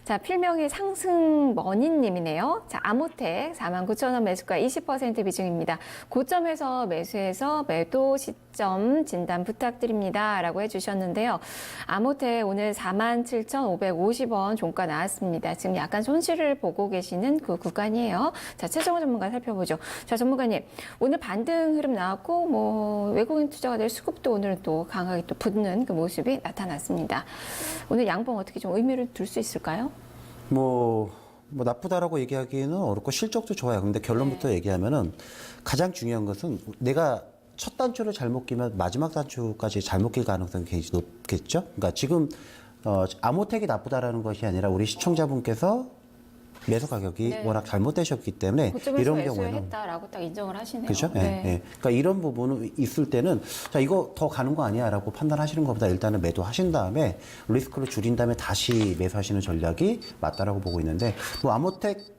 자, 필명의 상승머니님이네요. 자, 아모텍 49,000원 매수가 20% 비중입니다. 고점에서 매수해서 매도 시점 진단 부탁드립니다. 라고 해주셨는데요. 아모텍 오늘 47,550원 종가 나왔습니다. 지금 약간 손실을 보고 계시는 그 구간이에요. 자, 최정호 전문가 살펴보죠. 자, 전문가님, 오늘 반등 흐름 나왔고, 외국인 투자가 될 수급도 오늘 또 강하게 또 붙는 그 모습이 나타났습니다. 오늘 양봉 어떻게 좀 의미를 둘 수 있을까요? 나쁘다라고 얘기하기는 어렵고 실적도 좋아요. 근데 결론부터 얘기하면은 가장 중요한 것은 내가 첫 단추를 잘못 끼면 마지막 단추까지 잘못 낄 가능성이 굉장히 높겠죠. 그러니까 지금 아모텍이 나쁘다라는 것이 아니라 우리 시청자분께서 매수 가격이 워낙 잘못되셨기 때문에 이런 경우에는 했다라고 딱 인정을 하시네요. 그렇죠. 네. 그러니까 이런 부분은 있을 때는 자 이거 더 가는 거 아니야라고 판단하시는 것보다 일단은 매도하신 다음에 리스크를 줄인 다음에 다시 매수하시는 전략이 맞다라고 보고 있는데 아모텍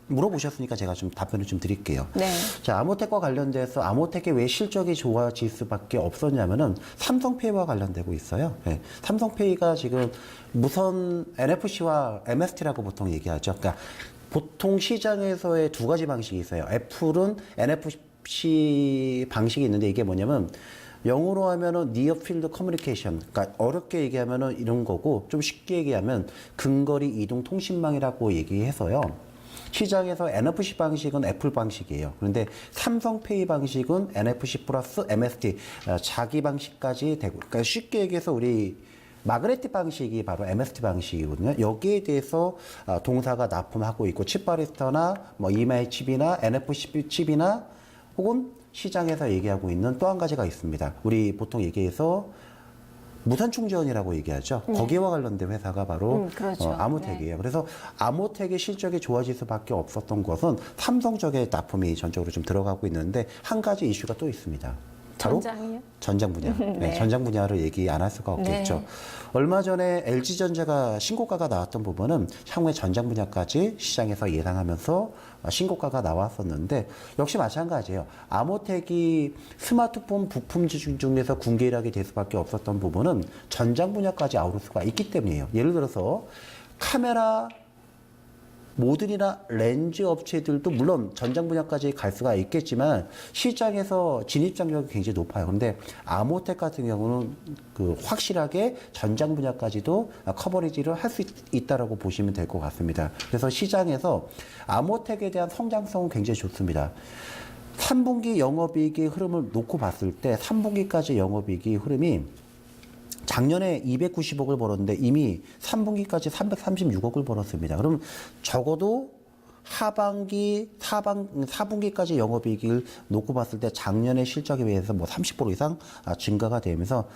물어보셨으니까 제가 좀 답변을 좀 드릴게요. 네. 자, 아모텍과 관련돼서 아모텍의 왜 실적이 좋아질 수밖에 없었냐면은 삼성페이와 관련되고 있어요. 네. 삼성페이가 지금 무선 NFC와 MST라고 보통 얘기하죠. 그러니까 보통 시장에서의 두 가지 방식이 있어요. 애플은 NFC 방식이 있는데 이게 뭐냐면 영어로 하면은 Near Field Communication. 그러니까 어렵게 얘기하면은 이런 거고 좀 쉽게 얘기하면 근거리 이동 통신망이라고 얘기해서요. 시장에서 NFC 방식은 애플 방식이에요. 그런데 삼성페이 방식은 NFC 플러스 MST 자기 방식까지 되고, 그러니까 쉽게 얘기해서 우리 마그네틱 방식이 바로 MST 방식이거든요. 여기에 대해서 동사가 납품하고 있고 칩바리스타나 이마이 칩이나 NFC 칩이나 혹은 시장에서 얘기하고 있는 또 한 가지가 있습니다. 우리 보통 얘기해서 무선 충전이라고 얘기하죠. 거기와 관련된 회사가 바로 그렇죠. 아모텍이에요. 그래서 아모텍의 실적이 좋아질 수밖에 없었던 것은 삼성 쪽에 납품이 전적으로 좀 들어가고 있는데 한 가지 이슈가 또 있습니다. 바로 전장이요? 전장 분야. 네, 전장 분야를 얘기 안 할 수가 없겠죠. 네. 얼마 전에 LG전자가 신고가가 나왔던 부분은 향후에 전장 분야까지 시장에서 예상하면서 신고가가 나왔었는데 역시 마찬가지예요. 아모텍이 스마트폰 부품 중에서 군계일하게 될 수밖에 없었던 부분은 전장 분야까지 아우를 수가 있기 때문이에요. 예를 들어서 카메라 모듈이나 렌즈 업체들도 물론 전장 분야까지 갈 수가 있겠지만 시장에서 진입 장벽이 굉장히 높아요. 그런데 아모텍 같은 경우는 확실하게 전장 분야까지도 커버리지를 할 수 있다라고 보시면 될 것 같습니다. 그래서 시장에서 아모텍에 대한 성장성은 굉장히 좋습니다. 3분기 영업이익의 흐름을 놓고 봤을 때 3분기까지 영업이익의 흐름이 작년에 290억을 벌었는데 이미 3분기까지 336억을 벌었습니다. 그럼 적어도 하반기, 4분기까지 영업이익을 놓고 봤을 때 작년의 실적에 비해서 30% 이상 증가가 되면서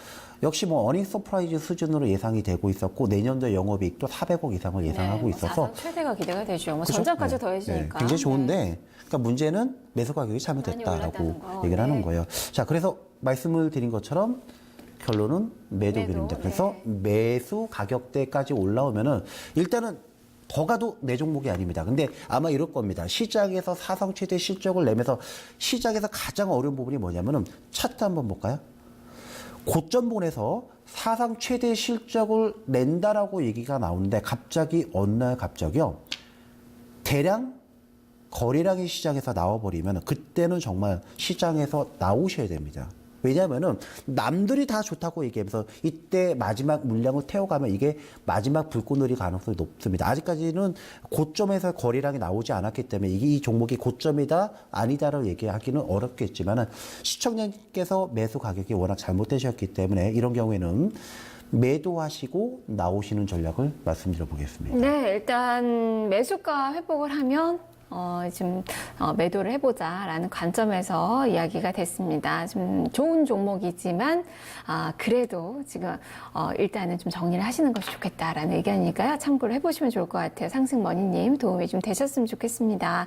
역시 어닝 서프라이즈 수준으로 예상이 되고 있었고 내년도 영업이익도 400억 이상을 예상하고 있어서 사상 최대가 기대가 되죠. 그렇죠? 전장까지 더해지니까. 굉장히 좋은데 그러니까 문제는 매수 가격이 잘못됐다라고 얘기를 하는 거예요. 자, 그래서 말씀을 드린 것처럼 결론은 매도입니다. 그래서 매수 가격대까지 올라오면은 일단은 더 가도 내 종목이 아닙니다. 근데 아마 이럴 겁니다. 시장에서 사상 최대 실적을 내면서 시장에서 가장 어려운 부분이 뭐냐면은 차트 한번 볼까요? 고점본에서 사상 최대 실적을 낸다라고 얘기가 나오는데 갑자기 어느 날 갑자기요. 대량 거래량이 시장에서 나와버리면 그때는 정말 시장에서 나오셔야 됩니다. 왜냐하면은 남들이 다 좋다고 얘기하면서 이때 마지막 물량을 태워가면 이게 마지막 불꽃놀이 가능성이 높습니다. 아직까지는 고점에서 거래량이 나오지 않았기 때문에 이 종목이 고점이다 아니다라고 얘기하기는 어렵겠지만은 시청자님께서 매수 가격이 워낙 잘못되셨기 때문에 이런 경우에는 매도하시고 나오시는 전략을 말씀드려 보겠습니다. 네, 일단 매수가 회복을 하면 지금 매도를 해보자라는 관점에서 이야기가 됐습니다. 좀 좋은 종목이지만 그래도 지금 일단은 좀 정리를 하시는 것이 좋겠다라는 의견이니까요. 참고를 해보시면 좋을 것 같아요. 상승머니님 도움이 좀 되셨으면 좋겠습니다.